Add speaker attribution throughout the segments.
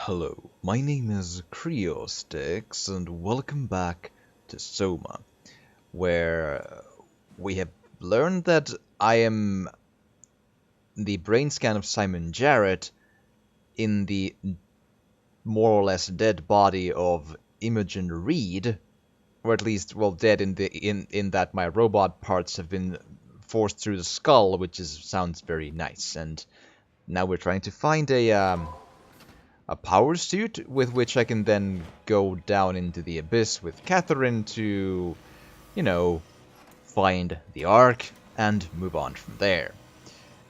Speaker 1: Hello, my name is Creostix, and welcome back to SOMA, where we have learned that I am the brain scan of Simon Jarrett in the more or less dead body of Imogen Reed, or at least, well, dead in that my robot parts have been forced through the skull, which sounds very nice. And now we're trying to find a power suit with which I can then go down into the abyss with Catherine to, find the Ark and move on from there.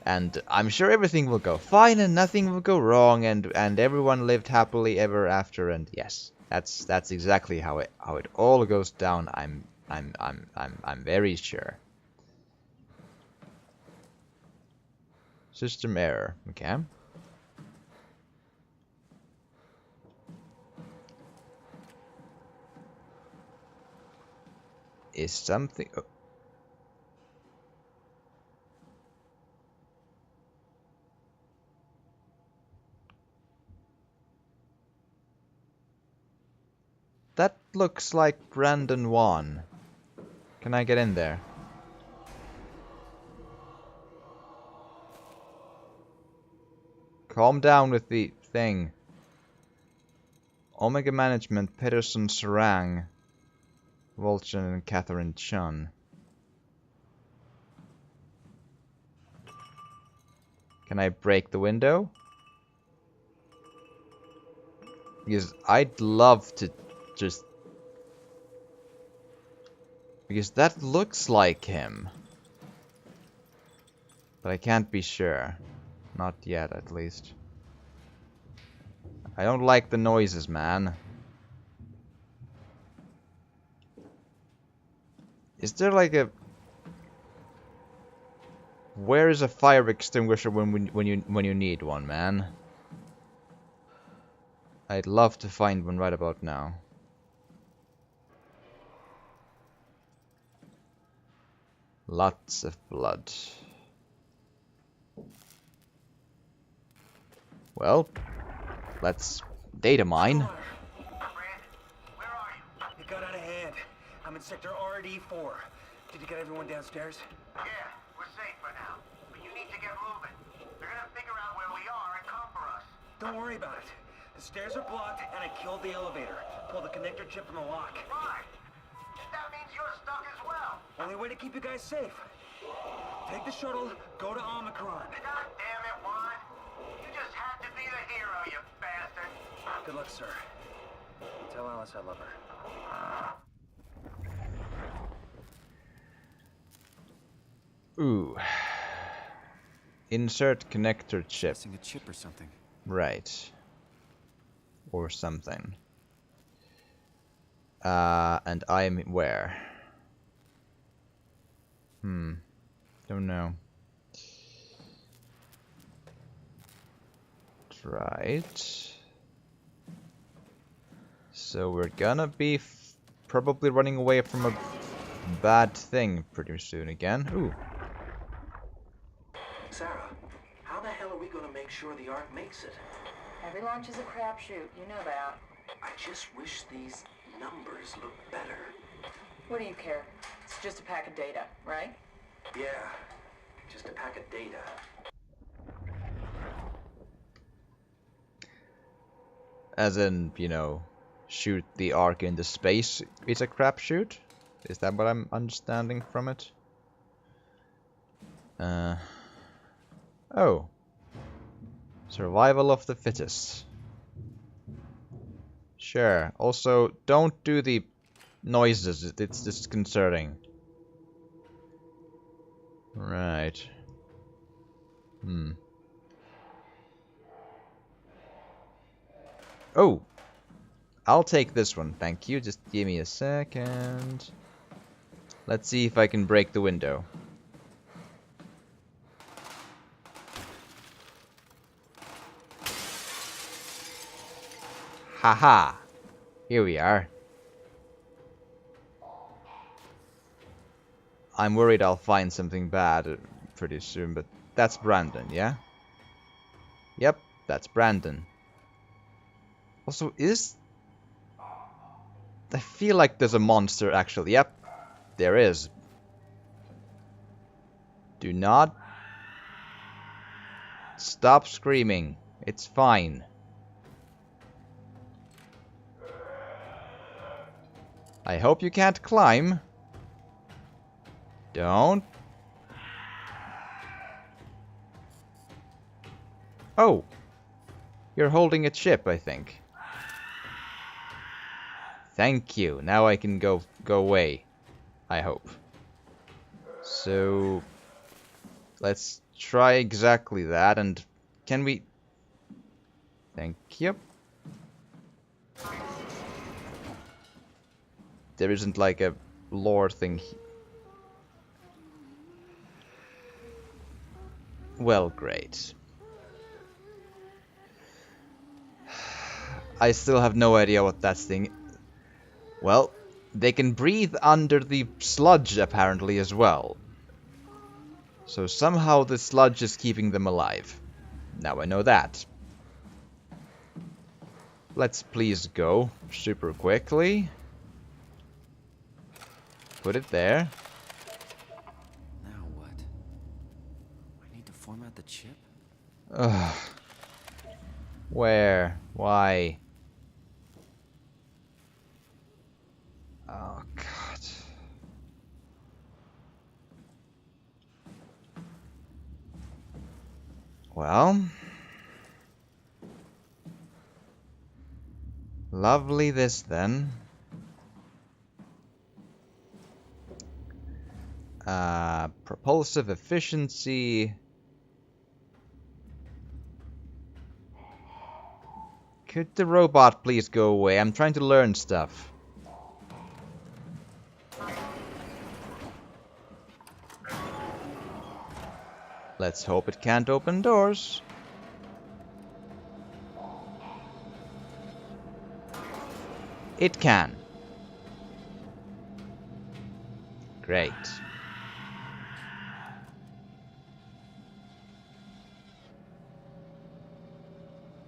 Speaker 1: And I'm sure everything will go fine and nothing will go wrong and everyone lived happily ever after. And yes, that's exactly how it all goes down. I'm very sure. System error. Okay. Is something... Oh. That looks like Brandon Wan. Can I get in there? Calm down with the thing. Omega Management, Peterson Sarang, Volchan and Catherine Chun. Can I break the window? Because I'd love to just... Because that looks like him. But I can't be sure. Not yet, at least. I don't like the noises, man. Is there like a... Where is a fire extinguisher when you need one, man? I'd love to find one right about now. Lots of blood. Well, let's data mine.
Speaker 2: Brandon, where are you? It got out of hand. I'm in sector RD4. Did you get everyone downstairs?
Speaker 3: Yeah, we're safe for now. But you need to get moving. They're gonna figure out where we are and come for us.
Speaker 2: Don't worry about it. The stairs are blocked, and I killed the elevator. Pulled the connector chip from the lock.
Speaker 3: Fine. That means you're stuck as well.
Speaker 2: Only way to keep you guys safe. Take the shuttle, go to Omicron.
Speaker 3: God damn it, Juan. You just had to be the hero, you bastard.
Speaker 2: Good luck, sir. Tell Alice I love her.
Speaker 1: Ooh. Insert connector chip.
Speaker 2: Missing a chip or something.
Speaker 1: Right. Or something. And I'm where? Don't know. Right. So we're gonna be probably running away from a bad thing pretty soon again. Ooh.
Speaker 4: Sarah, how the hell are we gonna make sure the Ark makes it?
Speaker 5: Every launch is a crapshoot, you know that.
Speaker 4: I just wish these numbers looked better.
Speaker 5: What do you care? It's just a pack of data, right?
Speaker 4: Yeah, just a pack of data.
Speaker 1: As in, shoot the Ark into space is a crapshoot? Is that what I'm understanding from it? Oh. Survival of the fittest. Sure. Also, don't do the noises. It's disconcerting. Right. Oh! I'll take this one, thank you. Just give me a second. Let's see if I can break the window. Haha! Here we are. I'm worried I'll find something bad pretty soon, but that's Brandon, yeah? Yep, that's Brandon. Also, I feel like there's a monster, actually. Yep, there is. Do not stop screaming. It's fine. I hope you can't climb. Don't. Oh. You're holding a chip, I think. Thank you. Now I can go away. I hope. So let's try exactly that, and can we... Thank you. There isn't like a lore thing. Well, great. I still have no idea what that thing... Well, they can breathe under the sludge apparently as well. So somehow the sludge is keeping them alive. Now I know that. Let's please go super quickly. Put it there.
Speaker 6: Now what? I need to format the chip?
Speaker 1: Ugh. Where? Why? Oh, God. Well. Lovely this then. Propulsive efficiency. Could the robot please go away? I'm trying to learn stuff. Let's hope it can't open doors. It can. Great.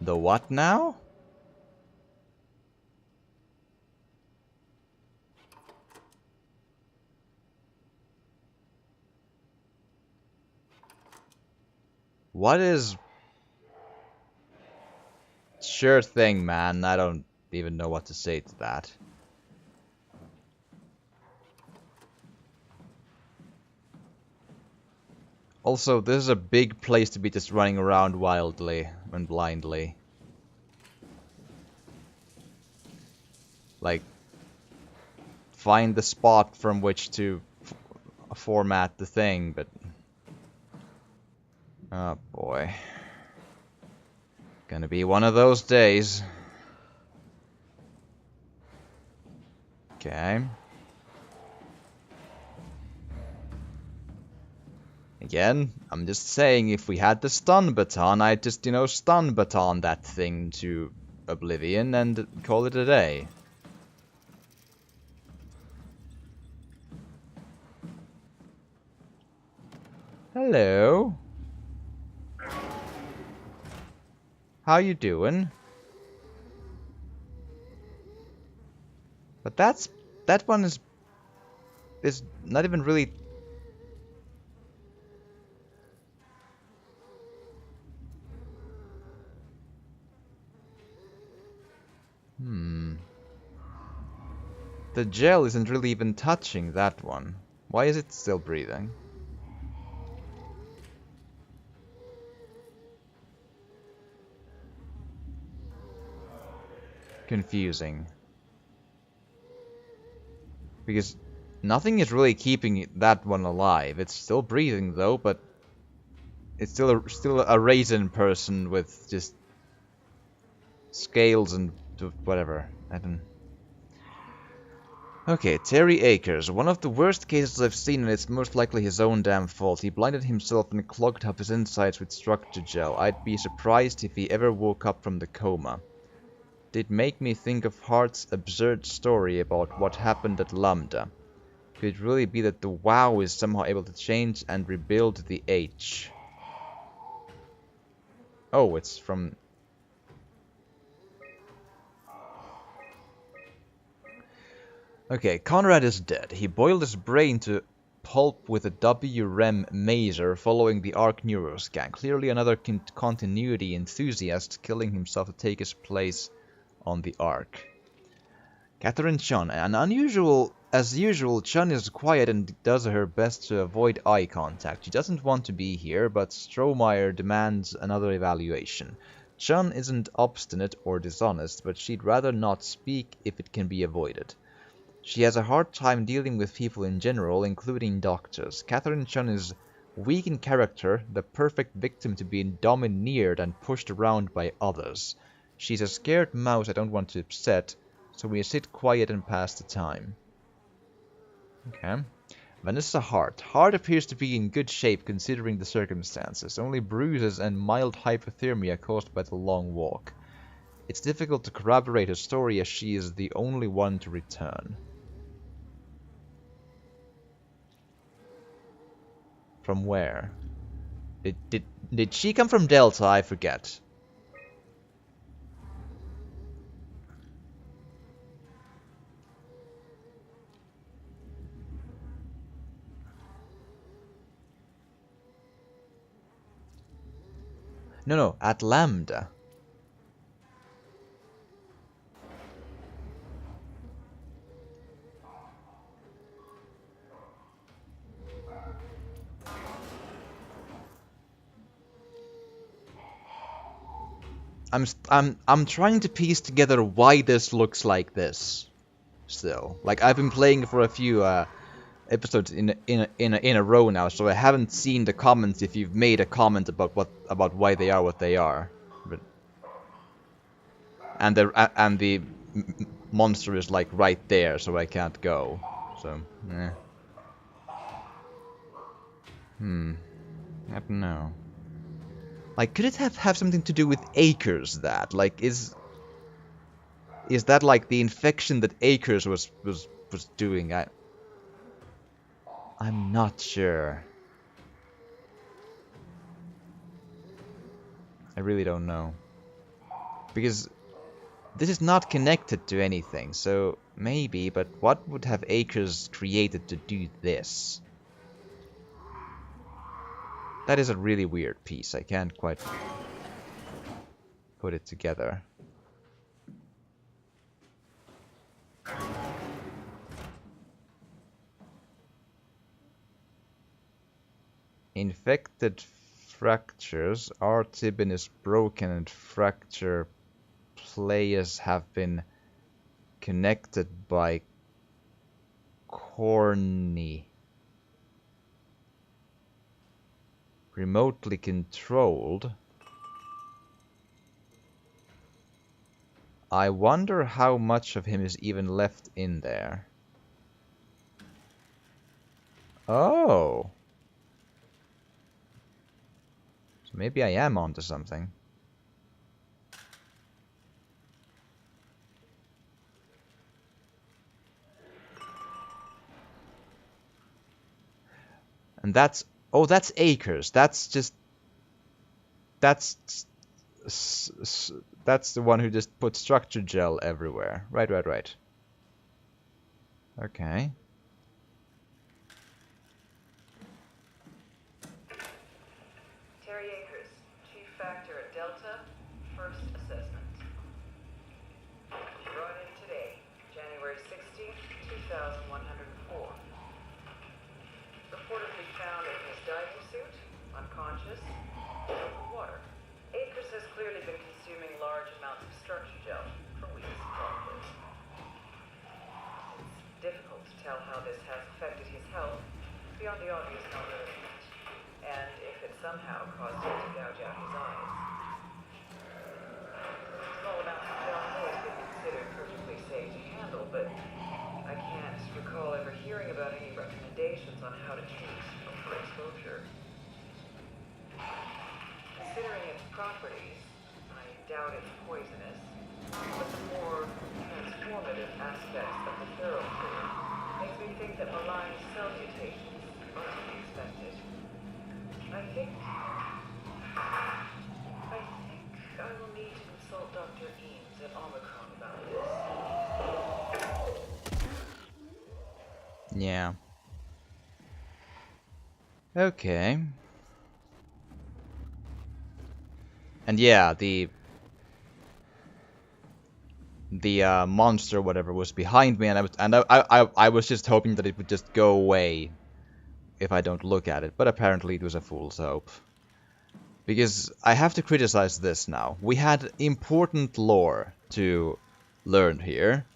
Speaker 1: The what now? What is... Sure thing, man. I don't even know what to say to that. Also, this is a big place to be just running around wildly and blindly. Like, find the spot from which to format the thing, but... Oh boy. Gonna be one of those days. Okay. Again, I'm just saying, if we had the stun baton, I'd just, you know, stun baton that thing to oblivion and call it a day. Hello. How you doing? But that one is not even really... The gel isn't really even touching that one. Why is it still breathing? Confusing. Because nothing is really keeping that one alive. It's still breathing though, but it's still a raisin person with just scales and whatever. I don't... Okay, Terry Akers. One of the worst cases I've seen, and it's most likely his own damn fault. He blinded himself and clogged up his insides with structure gel. I'd be surprised if he ever woke up from the coma. Did make me think of Hart's absurd story about what happened at Lambda. Could it really be that the WoW is somehow able to change and rebuild the H? Oh, it's from... Okay, Conrad is dead. He boiled his brain to pulp with a WREM maser following the Arc Neuroscan. Clearly another continuity enthusiast killing himself to take his place on the Arc. Catherine Chun. As usual, Chun is quiet and does her best to avoid eye contact. She doesn't want to be here, but Strohmeyer demands another evaluation. Chun isn't obstinate or dishonest, but she'd rather not speak if it can be avoided. She has a hard time dealing with people in general, including doctors. Catherine Chun is weak in character, the perfect victim to be domineered and pushed around by others. She's a scared mouse I don't want to upset, so we sit quiet and pass the time. Okay. Vanessa Hart. Hart appears to be in good shape considering the circumstances. Only bruises and mild hypothermia caused by the long walk. It's difficult to corroborate her story as she is the only one to return. From where? Did she come from Delta? I forget. No, at Lambda. I'm trying to piece together why this looks like this. Still, like I've been playing for a few episodes in a row now, so I haven't seen the comments if you've made a comment about why they are what they are. But and the monster is like right there, so I can't go. So, eh. I don't know. Like, could it have something to do with Akers? That like is that like the infection that Akers was doing? I'm not sure. I really don't know. Because this is not connected to anything, so maybe, but what would have Akers created to do this? That is a really weird piece. I can't quite put it together. Infected fractures. R-tibin is broken and fracture playas have been connected by corny. Remotely controlled. I wonder how much of him is even left in there. Oh. So maybe I am onto something. And that's... Oh, that's Akers. That's just... That's the one who just put structure gel everywhere. Right. Okay.
Speaker 5: Terry Akers, Chief Factor at Delta, first assessment. Brought in today, January 16th, 2104. Reportedly found in his diving suit, unconscious, over water. Akers has clearly been consuming large amounts of structure gel for weeks probably. It's difficult to tell how this has affected his health beyond the obvious non-movement, and if it somehow caused him to gouge out his eyes. Small amounts of gel have always been considered perfectly safe to handle, but I can't recall ever hearing about any recommendations on how to treat for exposure. Considering its properties, I doubt it's poisonous, but the more transformative aspects of the thoroughfare makes me think that malign cell mutations are to be expected. I think I will need to consult Dr. Eames at Omicron about this.
Speaker 1: Yeah. Okay. And yeah, the monster, whatever, was behind me, and I was just hoping that it would just go away if I don't look at it. But apparently, it was a fool's hope. Because I have to criticize this now. We had important lore to learn here,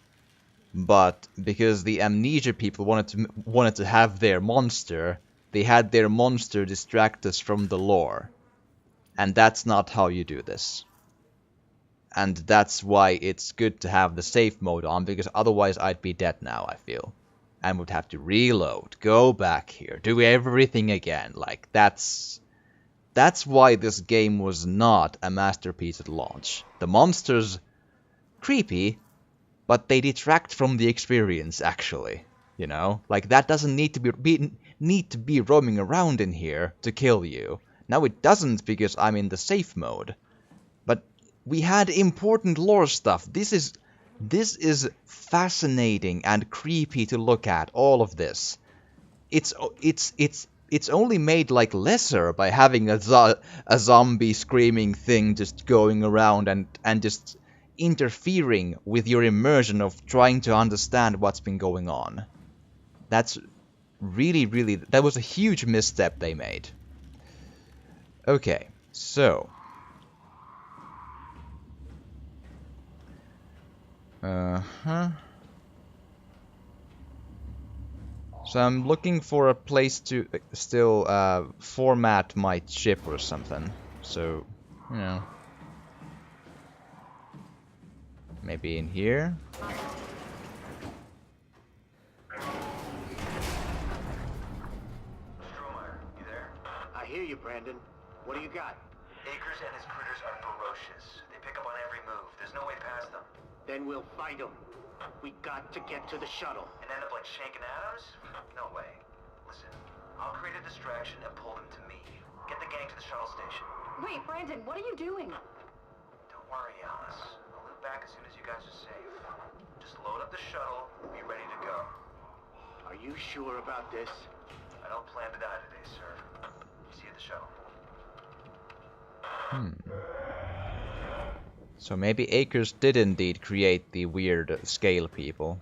Speaker 1: but because the amnesia people wanted to have their monster, they had their monster distract us from the lore. And that's not how you do this. And that's why it's good to have the safe mode on, because otherwise I'd be dead now, I feel. And would have to reload, go back here, do everything again. Like, that's why this game was not a masterpiece at launch. The monsters, creepy, but they detract from the experience, actually. You know? Like, that doesn't need to be roaming around in here to kill you. Now it doesn't because I'm in the safe mode. But we had important lore stuff. This is fascinating and creepy to look at, all of this. It's only made like lesser by having a zombie screaming thing just going around and just interfering with your immersion of trying to understand what's been going on. That's really, that was a huge misstep they made. Okay, so so I'm looking for a place to still format my ship or something. So, you know, maybe in here.
Speaker 3: You there?
Speaker 2: I hear you, Brandon. What do you got?
Speaker 3: Akers and his critters are ferocious. They pick up on every move. There's no way past them.
Speaker 2: Then we'll fight them. We got to get to the shuttle.
Speaker 3: And end up like Shank and Adams? No way. Listen, I'll create a distraction and pull them to me. Get the gang to the shuttle station.
Speaker 7: Wait, Brandon, what are you doing?
Speaker 3: Don't worry, Alice. I'll loop back as soon as you guys are safe. Just load up the shuttle, be ready to go.
Speaker 2: Are you sure about this?
Speaker 3: I don't plan to die today, sir. See you at the shuttle.
Speaker 1: So maybe Akers did indeed create the weird scale people.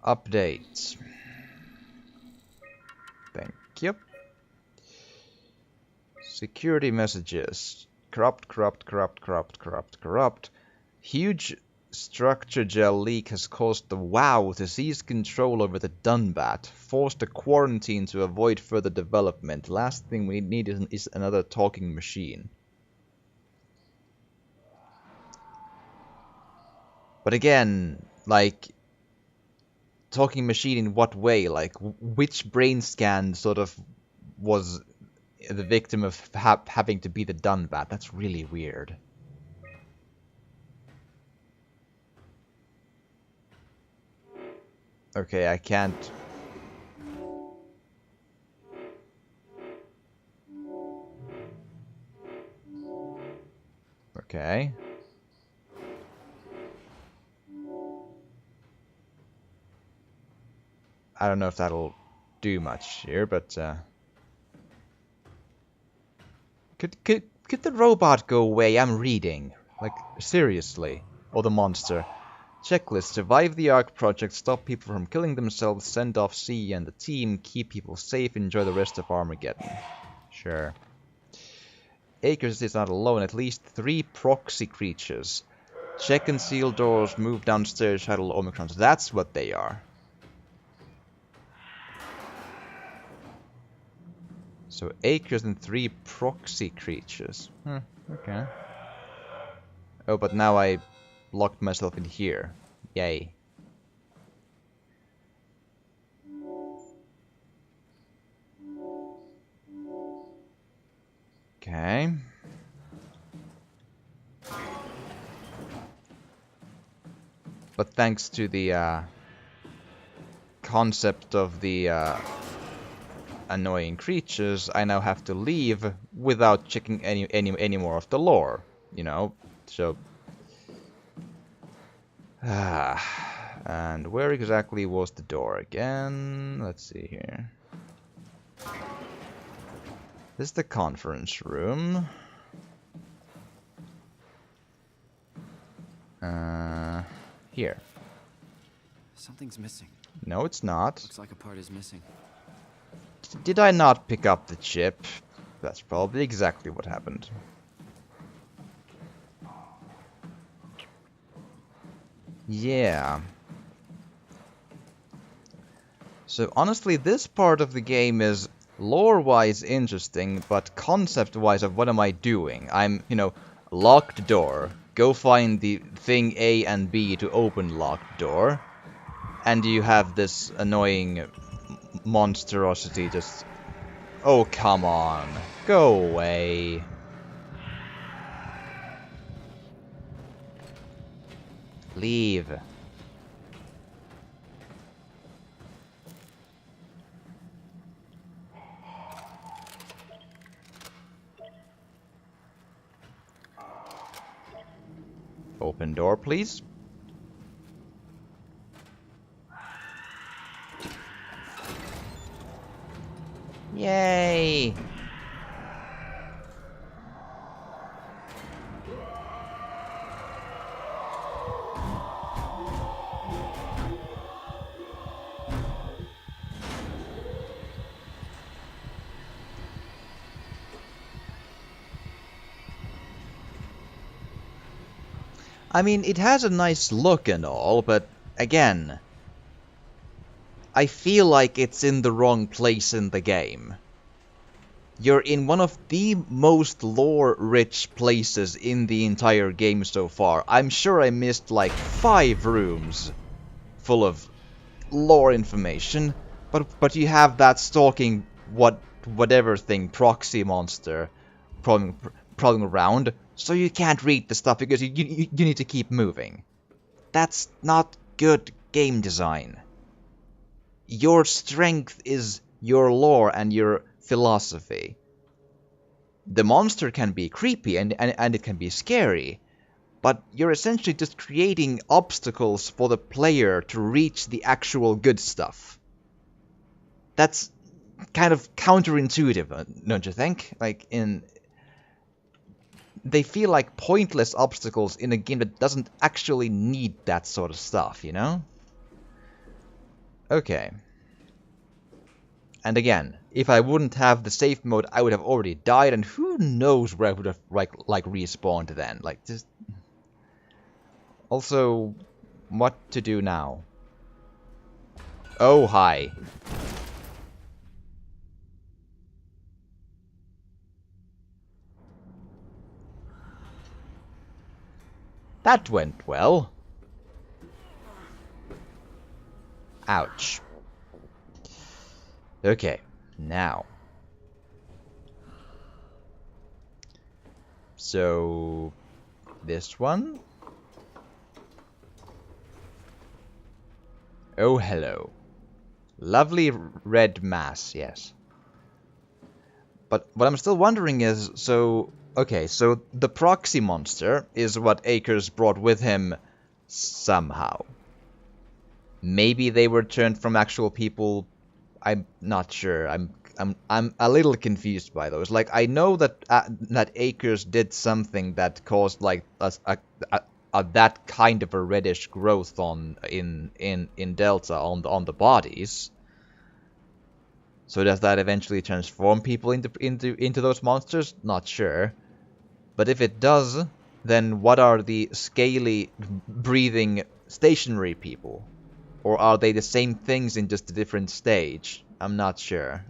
Speaker 1: Updates. Thank you. Security messages. Corrupt. Huge structure gel leak has caused the WoW to seize control over the Dunbat. Forced a quarantine to avoid further development. Last thing we need is another talking machine. But again, like, talking machine in what way? Like, which brain scan sort of was the victim of having to be the Dunbat? That's really weird. Okay, I can't... Okay. I don't know if that'll do much here, but could the robot go away? I'm reading. Like, seriously. Or the monster. Checklist. Survive the Ark project, stop people from killing themselves, send off C and the team, keep people safe, enjoy the rest of Armageddon. Sure. Akers is not alone, at least 3 proxy creatures. Check and seal doors, move downstairs, shuttle Omicrons. That's what they are. So Akers and 3 proxy creatures. Okay. Oh, but now I locked myself in here. Yay. Okay. But thanks to the concept of the annoying creatures, I now have to leave without checking any more of the lore, you know? So... and where exactly was the door again? Let's see here. This is the conference room. Here.
Speaker 6: Something's missing.
Speaker 1: No, it's not.
Speaker 6: Looks like a part is missing.
Speaker 1: Did I not pick up the chip? That's probably exactly what happened. Yeah. So honestly, this part of the game is lore-wise interesting, but concept-wise of what am I doing? I'm, you know, locked door. Go find the thing A and B to open locked door. And you have this annoying monstrosity just... Oh, come on. Go away. Leave. Open door, please. Yay! I mean, it has a nice look and all, but again, I feel like it's in the wrong place in the game. You're in one of the most lore-rich places in the entire game so far. I'm sure I missed like 5 rooms full of lore information, but you have that stalking whatever thing, proxy monster, prowling around, so you can't read the stuff because you need to keep moving. That's not good game design. Your strength is your lore and your philosophy. The monster can be creepy and it can be scary, but you're essentially just creating obstacles for the player to reach the actual good stuff. That's kind of counterintuitive, don't you think? Like, they feel like pointless obstacles in a game that doesn't actually need that sort of stuff, you know? Okay. And again, if I wouldn't have the safe mode, I would have already died, and who knows where I would have, like respawned then. Like, just... Also, what to do now? Oh, hi. That went well. Ouch. Okay, now. So, this one. Oh, hello. Lovely red mass, yes. But what I'm still wondering is, so... Okay, so the proxy monster is what Akers brought with him somehow. Maybe they were turned from actual people. I'm not sure. I'm a little confused by those. Like, I know that that Akers did something that caused like that kind of a reddish growth in Delta on the bodies. So does that eventually transform people into those monsters? Not sure. But if it does, then what are the scaly, breathing, stationary people? Or are they the same things in just a different stage? I'm not sure.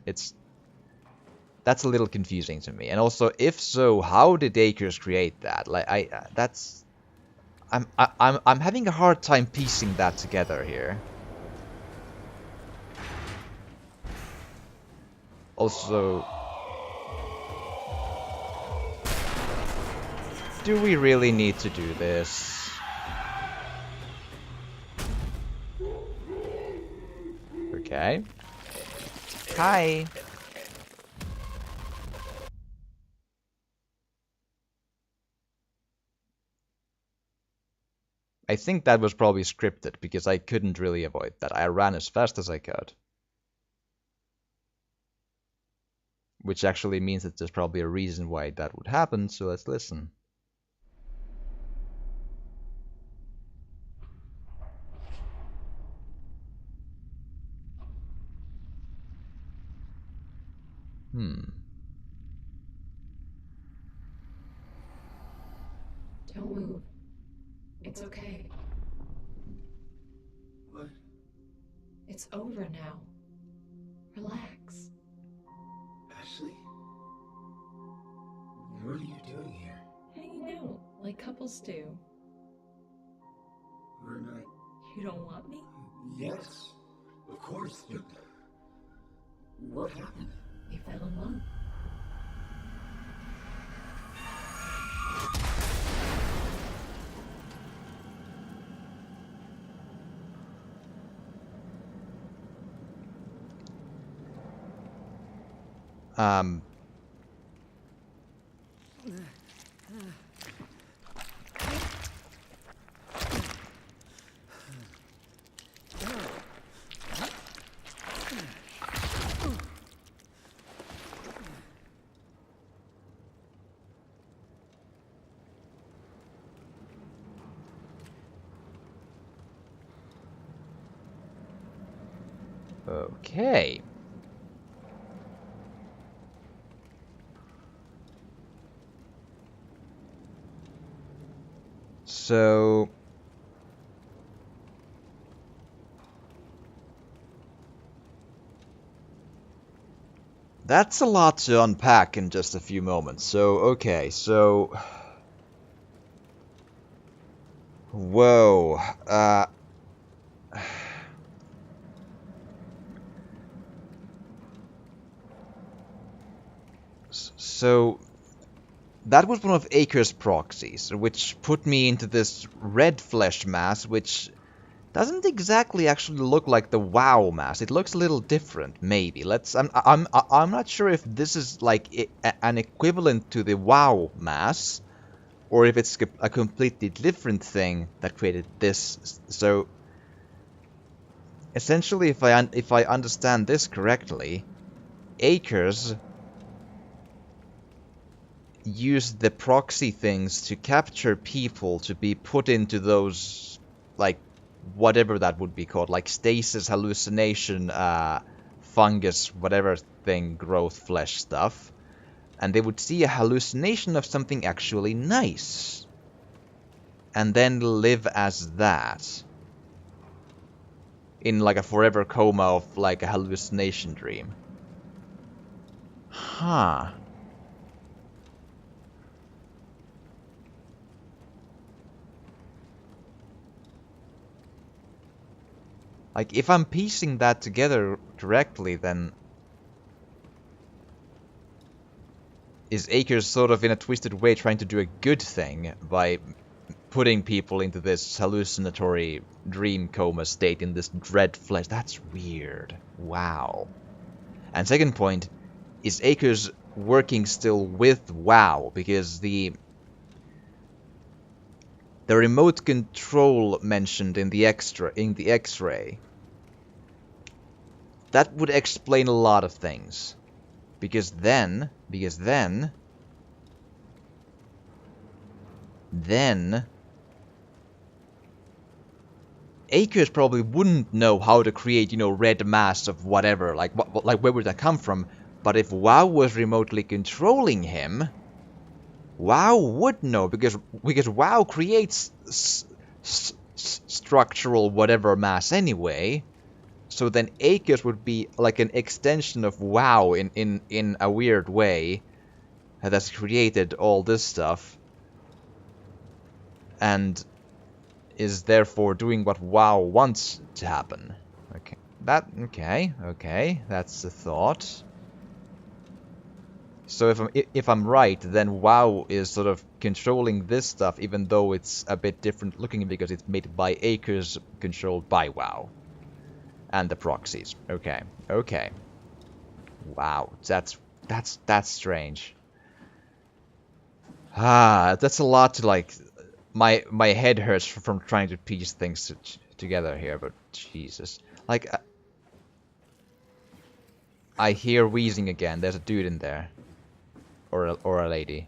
Speaker 1: That's a little confusing to me. And also, if so, how did Akers create that? Like, I'm having a hard time piecing that together here. Also, do we really need to do this? Okay. Hi. I think that was probably scripted, because I couldn't really avoid that. I ran as fast as I could. Which actually means that there's probably a reason why that would happen, so let's listen.
Speaker 8: Don't move. It's okay.
Speaker 4: What?
Speaker 8: It's over now. Relax.
Speaker 4: Ashley? What are you doing here?
Speaker 8: Hanging out like couples do.
Speaker 4: We're not...
Speaker 8: You don't want me?
Speaker 4: Yes, of course, but... What happened?
Speaker 8: We fell in love.
Speaker 1: Okay. So... that's a lot to unpack in just a few moments. So, okay, so... Whoa. So... that was one of Akers' proxies, which put me into this red flesh mass, which doesn't exactly actually look like the WoW mass. It looks a little different, maybe. I'm not sure if this is like an equivalent to the WoW mass, or if it's a completely different thing that created this. So, essentially, if I understand this correctly, Akers used the proxy things to capture people to be put into those, like, whatever that would be called, like stasis, hallucination, fungus, whatever thing, growth, flesh stuff. And they would see a hallucination of something actually nice. And then live as that. In like a forever coma of like a hallucination dream. Huh. Like, if I'm piecing that together correctly, then... is Akers sort of in a twisted way trying to do a good thing by putting people into this hallucinatory dream coma state in this dread flesh? That's weird. Wow. And second point, is Akers working still with WoW? Because the remote control mentioned in the X-ray, that would explain a lot of things. Because then Akers probably wouldn't know how to create, red mass of whatever, like where would that come from? But if WoW was remotely controlling him, WoW would know, because WoW creates structural whatever mass anyway. So then Akers would be like an extension of WoW in a weird way that's created all this stuff and is therefore doing what WoW wants to happen. Okay, that's the thought. So if I'm right, then WoW is sort of controlling this stuff, even though it's a bit different looking because it's made by Akers, controlled by WoW. And the proxies. Okay. Wow, that's strange. That's a lot to my head hurts from trying to piece things together here, but Jesus. Like, I hear wheezing again. There's a dude in there. Or a lady.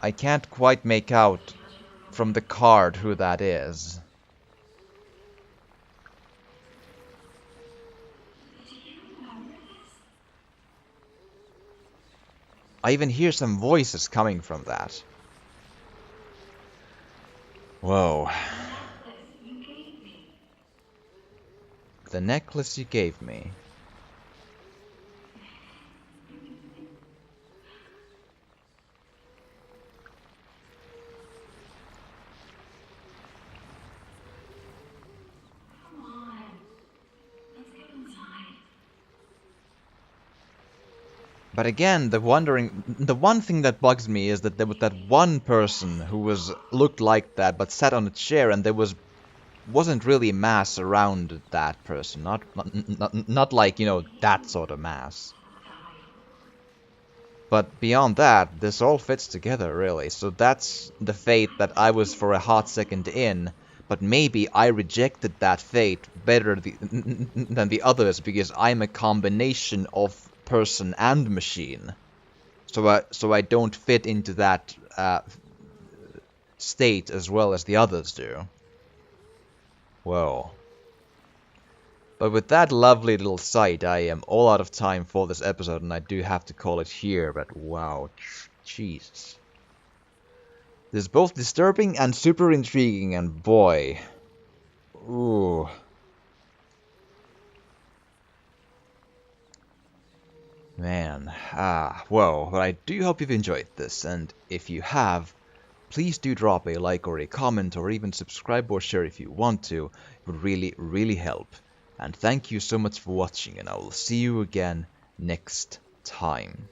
Speaker 1: I can't quite make out from the card who that is. I even hear some voices coming from that. Whoa. The necklace you gave me. But again, the one thing that bugs me is that there was that one person who looked like that, but sat on a chair, and there wasn't really mass around that person. Not like, you know, that sort of mass. But beyond that, this all fits together, really. So that's the fate that I was for a hot second in, but maybe I rejected that fate better than the others because I'm a combination of person and machine. So I don't fit into that state as well as the others do. Whoa. But with that lovely little sight, I am all out of time for this episode, and I do have to call it here, but wow, Jesus. This is both disturbing and super intriguing, and boy. Ooh. Man, whoa, but I do hope you've enjoyed this, and if you have, please do drop a like or a comment, or even subscribe or share if you want to. It would really, really help. And thank you so much for watching, and I will see you again next time.